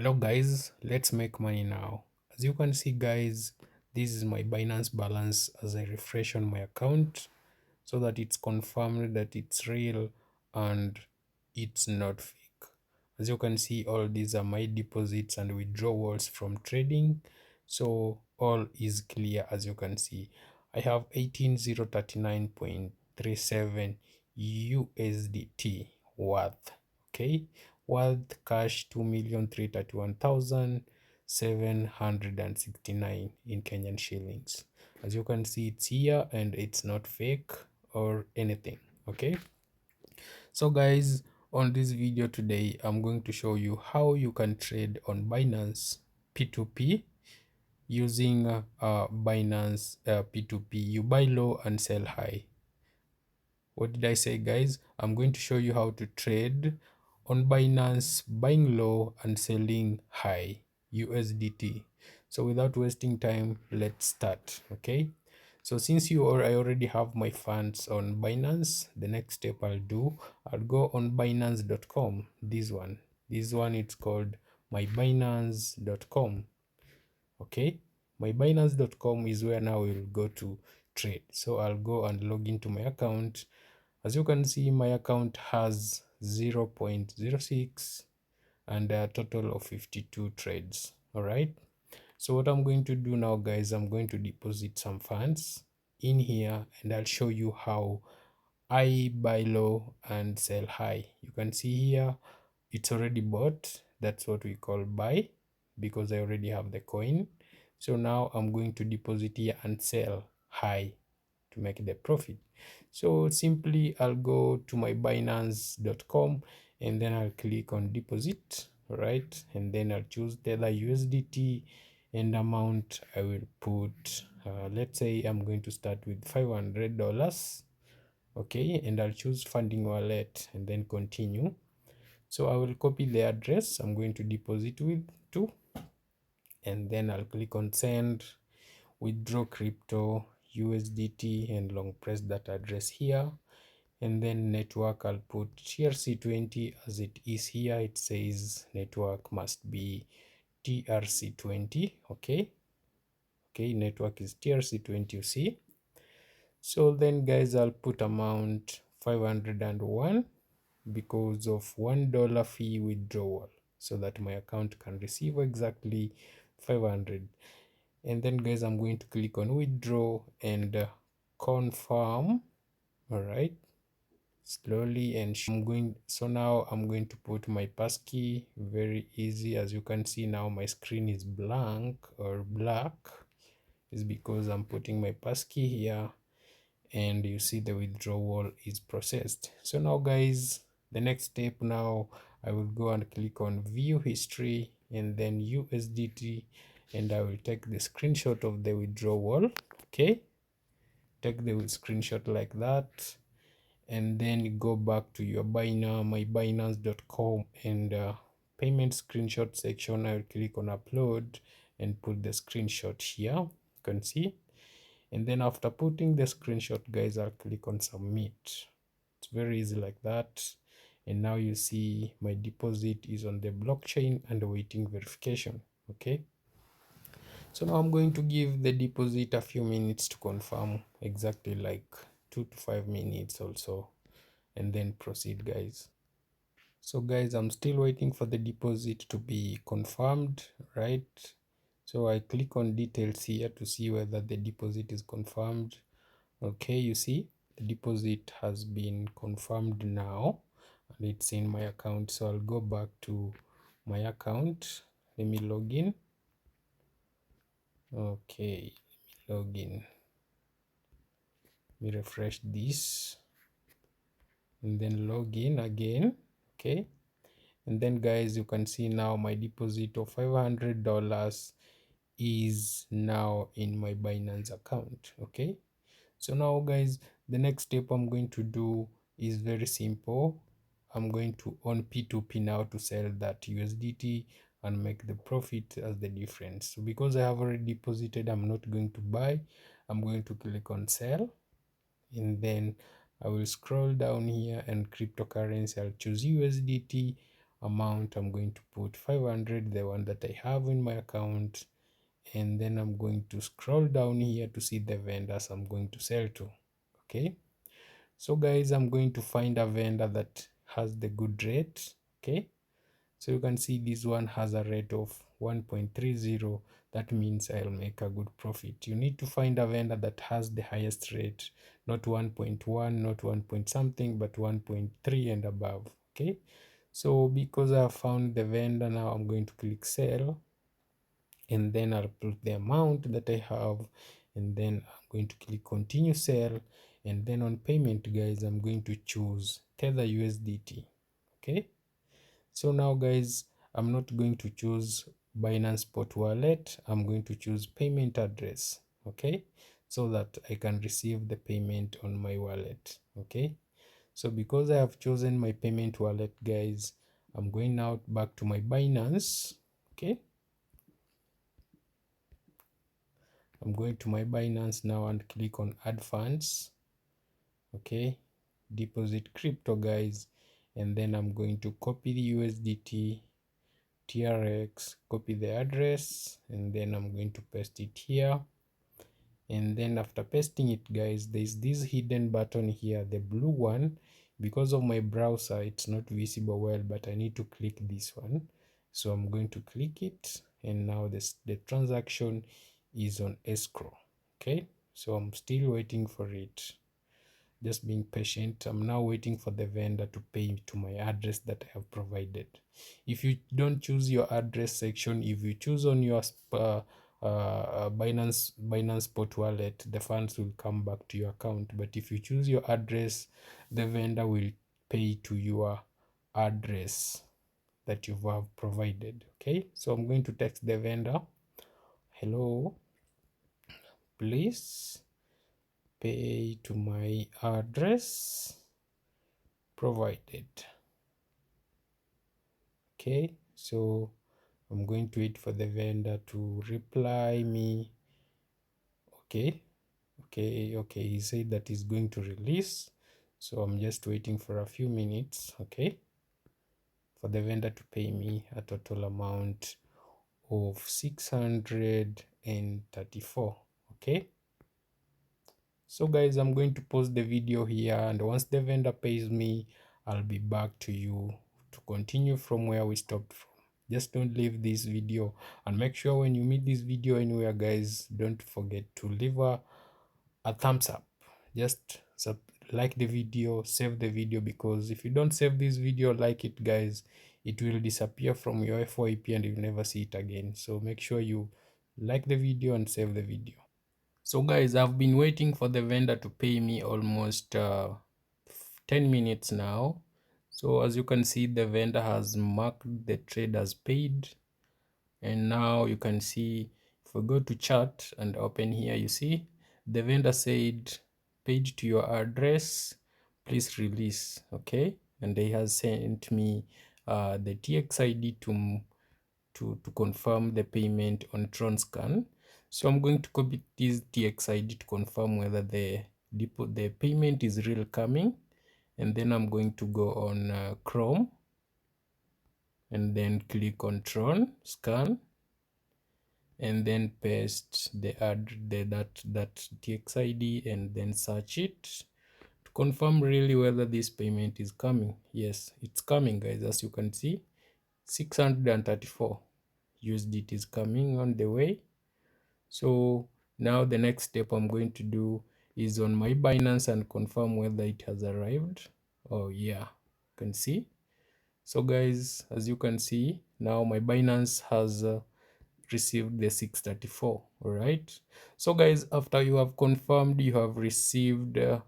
Hello guys, let's make money now. As you can see guys, this is my Binance balance as I refresh on my account so that it's confirmed that it's real and it's not fake. As you can see, all these are my deposits and withdrawals from trading, so all is clear. As you can see, I have 18039.37 USDT worth. Okay, worth cash 2,331,769 in Kenyan shillings. As you can see, it's here and it's not fake or anything. Okay, so guys, on this video today I'm going to show you how you can trade on Binance P2P using Binance P2P. You buy low and sell high. What did I say guys? I'm going to show you how to trade on Binance, buying low and selling high USDT. So without wasting time, let's start. Okay, so since I already have my funds on Binance, the next step I'll go on binance.com. This one it's called mybinance.com. Okay, mybinance.com is where now we'll go to trade. So I'll go and log into my account. As you can see, my account has 0.06 and a total of 52 trades. All right, so what I'm going to do now guys, I'm going to deposit some funds in here and I'll show you how I buy low and sell high. You can see here it's already bought. That's what we call buy because I already have the coin. So now I'm going to deposit here and sell high to make the profit. So simply I'll go to my binance.com and then I'll click on deposit. All right, and then I'll choose Tether USDT and amount I will put let's say I'm going to start with $500. Okay, and I'll choose funding wallet and then continue. So I will copy the address I'm going to deposit with to, and then I'll click on send, withdraw crypto USDT, and long press that address here. And then network, I'll put TRC20 as it is here. It says network must be TRC20. Okay, network is TRC20, you see. So then guys, I'll put amount 501 because of $1 fee withdrawal, so that my account can receive exactly 500. And then guys, I'm going to click on withdraw and confirm. All right, slowly, and so now I'm going to put my passkey. Very easy. As you can see now, my screen is blank or black. Is because I'm putting my passkey here, and you see the withdrawal is processed. So now guys, the next step, now I will go and click on view history and then USDT, and I will take the screenshot of the withdrawal. Okay, take the screenshot like that, and then go back to your mybinance.com and payment screenshot section. I will click on upload and put the screenshot here, you can see. And then after putting the screenshot guys, I'll click on submit. It's very easy like that. And now you see my deposit is on the blockchain and awaiting verification. Okay, so now I'm going to give the deposit a few minutes to confirm, exactly like 2 to 5 minutes also, and then proceed guys. So guys, I'm still waiting for the deposit to be confirmed, right? So I click on details here to see whether the deposit is confirmed. Okay, you see the deposit has been confirmed now and it's in my account. So I'll go back to my account. Let me log in. Okay, log in. Let me refresh this and then log in again. Okay, and then guys, you can see now my deposit of $500 is now in my Binance account. Okay, so now guys, the next step I'm going to do is very simple. I'm going to on P2P now to sell that USDT and make the profit as the difference. So because I have already deposited, I'm not going to buy. I'm going to click on sell, and then I will scroll down here and cryptocurrency. I'll choose USDT amount, I'm going to put 500, the one that I have in my account, and then I'm going to scroll down here to see the vendors I'm going to sell to. Okay, so guys, I'm going to find a vendor that has the good rate. Okay, so you can see this one has a rate of 1.30. That means I'll make a good profit. You need to find a vendor that has the highest rate, not 1.1, not 1 point something, but 1.3 and above. Okay, so because I found the vendor, now I'm going to click sell, and then I'll put the amount that I have, and then I'm going to click continue sell, and then on payment, guys, I'm going to choose Tether USDT. Okay, so now guys, I'm not going to choose Binance Spot Wallet, I'm going to choose payment address. Okay, so that I can receive the payment on my wallet. Okay, so because I have chosen my payment wallet, guys, I'm going now back to my Binance. Okay, I'm going to my Binance now and click on add funds. Okay, deposit crypto, guys, and then I'm going to copy the USDT TRX, copy the address, and then I'm going to paste it here. And then after pasting it, guys, there's this hidden button here, the blue one. Because of my browser, it's not visible well, but I need to click this one. So I'm going to click it, and now the transaction is on escrow. Okay, so I'm still waiting for it, just being patient. I'm now waiting for the vendor to pay to my address that I have provided. If you don't choose your address section, if you choose on your Binance Spot Wallet, the funds will come back to your account. But if you choose your address, the vendor will pay to your address that you have provided. Okay, so I'm going to text the vendor, hello, please pay to my address provided. Okay, so I'm going to wait for the vendor to reply me. Okay, he said that he's going to release, so I'm just waiting for a few minutes. Okay, for the vendor to pay me a total amount of 634. Okay, so guys, I'm going to pause the video here, and once the vendor pays me, I'll be back to you to continue from where we stopped from. Just don't leave this video, and make sure when you meet this video anywhere, guys, don't forget to leave a thumbs up. Just like the video, save the video, because if you don't save this video, like it, guys, it will disappear from your FYP and you'll never see it again. So make sure you like the video and save the video. So guys, I've been waiting for the vendor to pay me almost 10 minutes now. So as you can see, the vendor has marked the trade as paid. And now you can see, if we go to chart and open here, you see the vendor said paid to your address, please release. Okay, and they has sent me the TX ID to confirm the payment on TronScan. So I'm going to copy this TX ID to confirm whether the payment is real coming, and then I'm going to go on Chrome and then click on TronScan, and then paste that TX ID and then search it to confirm really whether this payment is coming. Yes, it's coming, guys. As you can see, 634 USDT is coming on the way. So now the next step I'm going to do is on my Binance and confirm whether it has arrived. Oh yeah, you can see. So guys, as you can see, now my Binance has received the 634. All right, so guys, after you have confirmed you have received the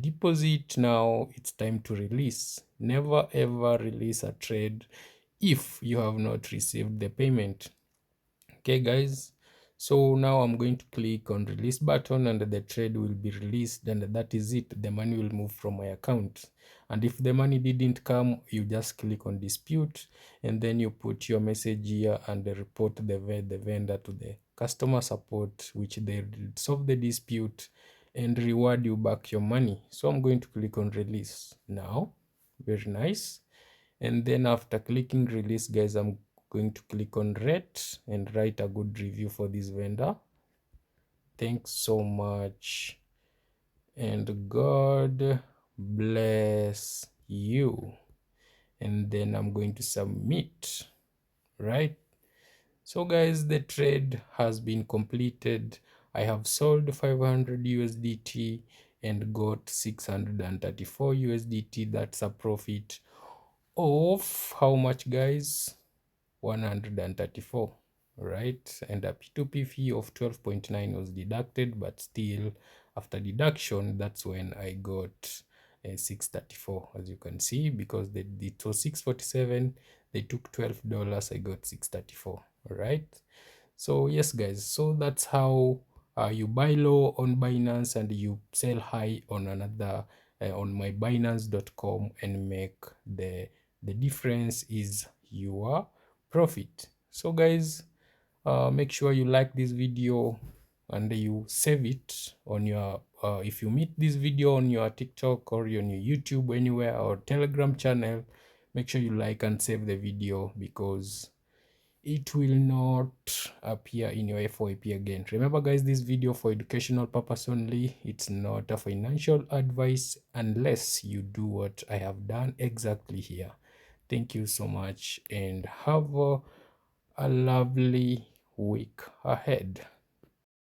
deposit, now it's time to release. Never ever release a trade if you have not received the payment. Okay guys, so now I'm going to click on release button and the trade will be released, and that is it. The money will move from my account. And if the money didn't come, you just click on dispute, and then you put your message here and report the vendor to the customer support, which they will solve the dispute and reward you back your money. So I'm going to click on release now. Very nice. And then after clicking release, guys, I'm going to click on rate and write a good review for this vendor. Thanks so much, and God bless you. And then I'm going to submit, right? So guys, the trade has been completed. I have sold 500 USDT and got 634 USDT. That's a profit of how much, guys? 134, right? And a P2P fee of 12.9 was deducted, but still after deduction, that's when I got 634, as you can see, because it was 647, they took $12, I got 634. All right. So yes, guys, so that's how you buy low on Binance and you sell high on another on my Binance.com and make the difference is your profit. So guys, make sure you like this video and you save it on your if you meet this video on your TikTok or on your YouTube, anywhere, or Telegram channel, make sure you like and save the video, because it will not appear in your FYP again. Remember guys, this video for educational purpose only. It's not a financial advice unless you do what I have done exactly here. Thank you so much and have a lovely week ahead.